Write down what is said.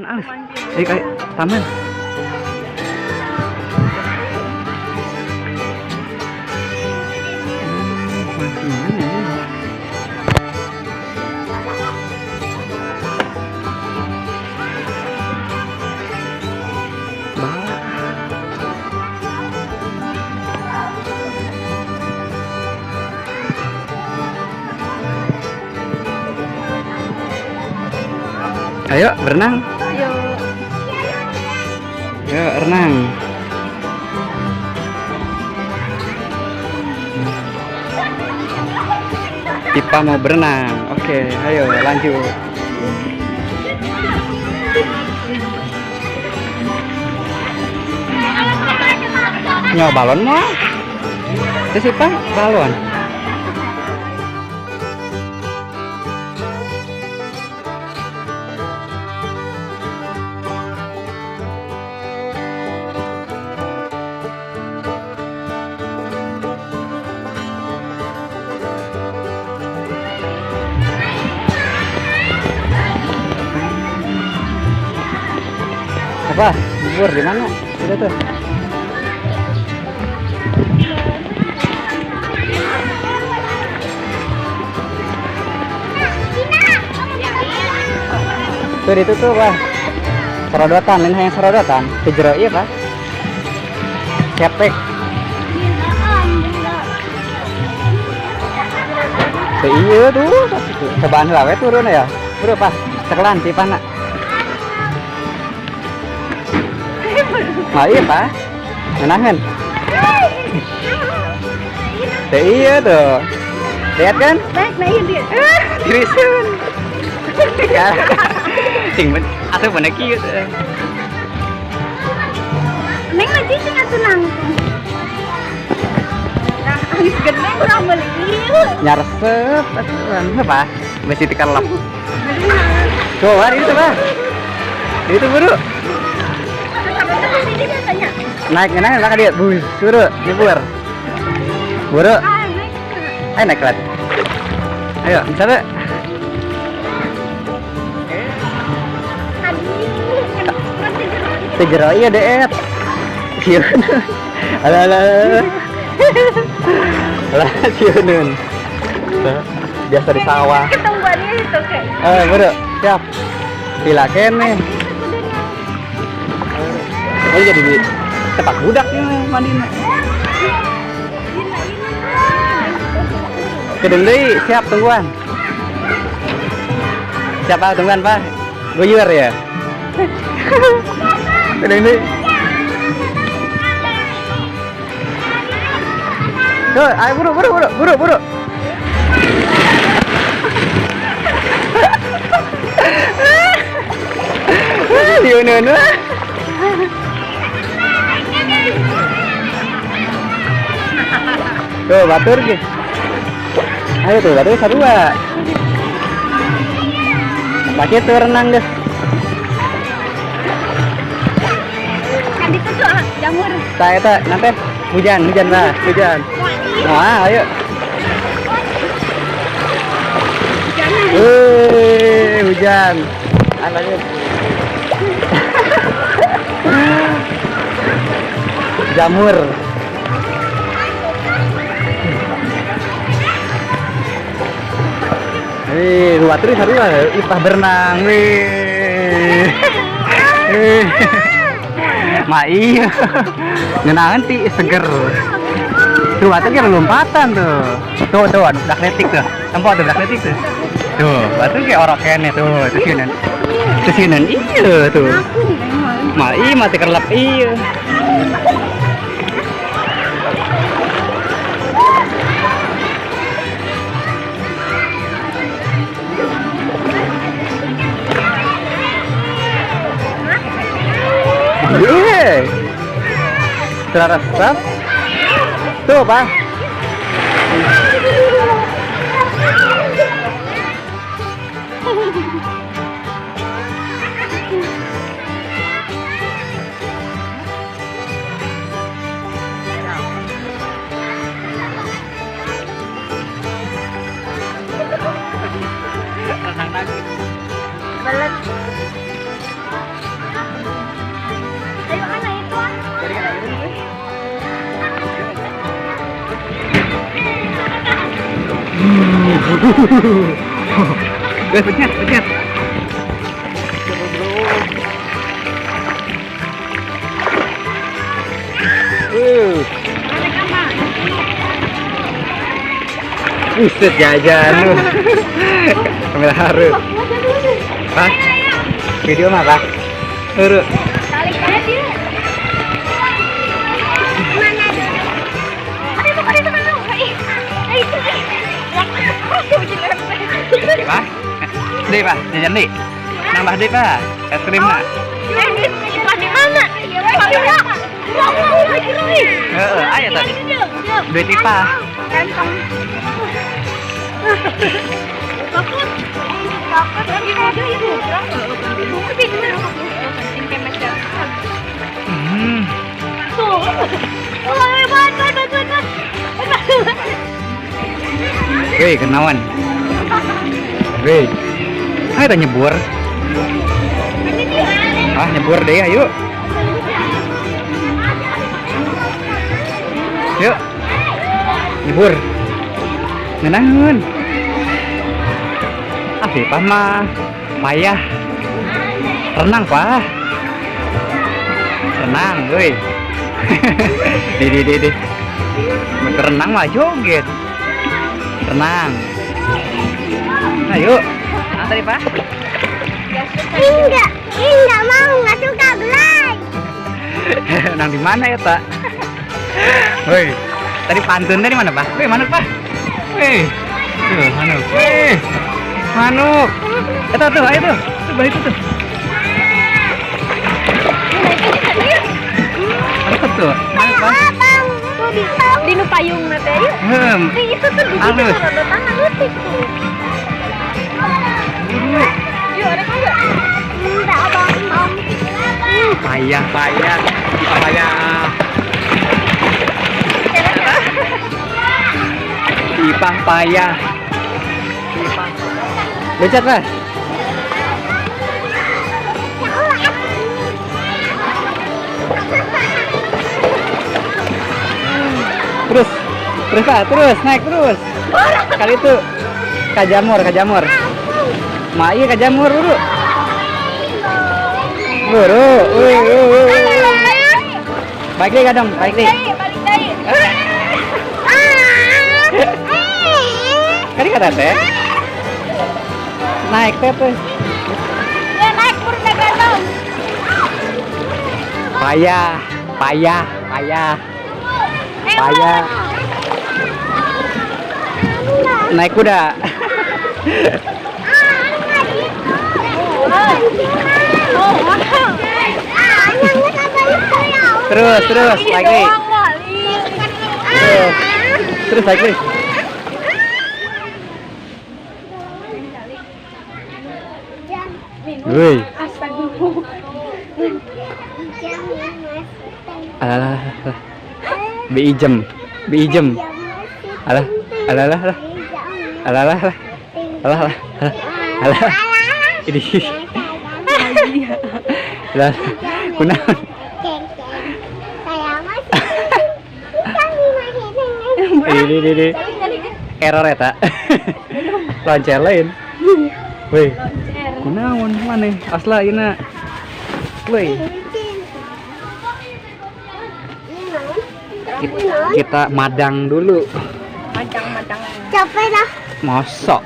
taman alis. Ayo kayak taman. Mancing mana ini? Ayo berenang. Ayo renang. Pipa mau berenang. Oke, ayo lanjut. Nyawa balon mau? Itu sih Pak, balon. Apa? Bubur di mana? Udah tuh. Tuh itu tuh Pak. Serodotan, lain yang serodotan. Kejero iya Pak. Ketek. Tuh iya tuh. Cobaan lawe turun ya. Udah Pak. Sekelan tipana. Nah iya Pak, menangan. Iya tuh, lihat kan? Baik, nah iya dia. Dirisun. Sing atuh mana kieu teh. Neng lagi sing atuh nangtung. Nah, habis gede kurang beli ieu. Nyaresep aturan apa? Masih dikalap. Tuh, hari itu Pak. Itu buru. Naik dia, bus, suruh, nyebur, buru, ayo naik kelat, ayo, misalnya, Tejero iya deet, kieu, ala, lah kieu biasa di sawah, Ketumbuhannya itu kayak. buru, siap, bila kene. Oh jadi di tempat budaknya mandina. Kedeng deui, siap tungguan. Siapa tungguan Pak? Guyur ya. Kedeng deui. Tuh, ayo buru. Diunu. Tuh batur gitu. Ayo tuh batur sarua. Pakai tuh renang deh. Tadi tuh soal jamur. Saya tak nanti hujan Pak, hujan. Wah, ayo. Hujan. Lanjut. Jamur. Dua terus sarua ipah berenang. Mai. Ngeunangan ti seger. Tuh batu kayak lompatan tuh. Tuh udah atletik tuh. Tempat udah atletik tuh. Tuh, batu kayak orang kene tuh, Tesinan iya tuh. Mai mati kerlap iya. Iya. Terasa. Tuh, Pak. Balet. Guys, pencet, pencet. Buset jajan lu. Kamera haru. Hah? Video mah, Pak? Haru. Tarik aja dia. Mana dia? Ada tuh, ada tuh. Itu. Pak? Deh, Pak. Jajan deh. Nambah deh, Pak. Es krim nak. Pas di mana? Wow, lagi nih. Ayo tadi. Duit Ipa. Rentong. Takut. Takut lagi aja itu. Tapi penting kemet ya. Tuh. Oh, buat. Woi, kenawan. Woi. Ayo tanya nyebur. Ah, nyebur deh, ayo. Yuk. Nyebur. Nenangun. Asih, Pak mah payah. Renang, Pak. Renang, woi. Di. Renang mah joget. Renang. Ayo. Nah, tadi, Pak. Enggak mau, nggak suka belai. Renang di mana ya, Pak? Woi, tadi pantun dari mana, Pak? Woi, manuk, Pak. Woi. Tuh, manuk. Woi. Manuk. Tuh, ayo tuh. Tuh, balik tuh. Manuk tuh. Manuk, Pak. Di nu payung na teh. Itu tuh di Halus. tangan lutut tuh. Yuk, ada enggak? Enggak, Abang. Payah. Ipah payah. Becet, Pak. Terus Pak, terus naik terus. Kali itu kajamur. Mai kajamur buru. Baik deh kadang, baik deh. Balik deh. Kali kata teh. Naik teh. Ya naik purna gatong. Payah. Naik kuda. Terus lagi. Terus lagi. Woi. Alah. Biijem. Alah. Ini. Lah. Kunaon? Ini. Error eta. Loncer lain. Woi. Kunaon mana? Asla ina. Woi. Kita madang dulu. Madang. Capek dah. Mosok.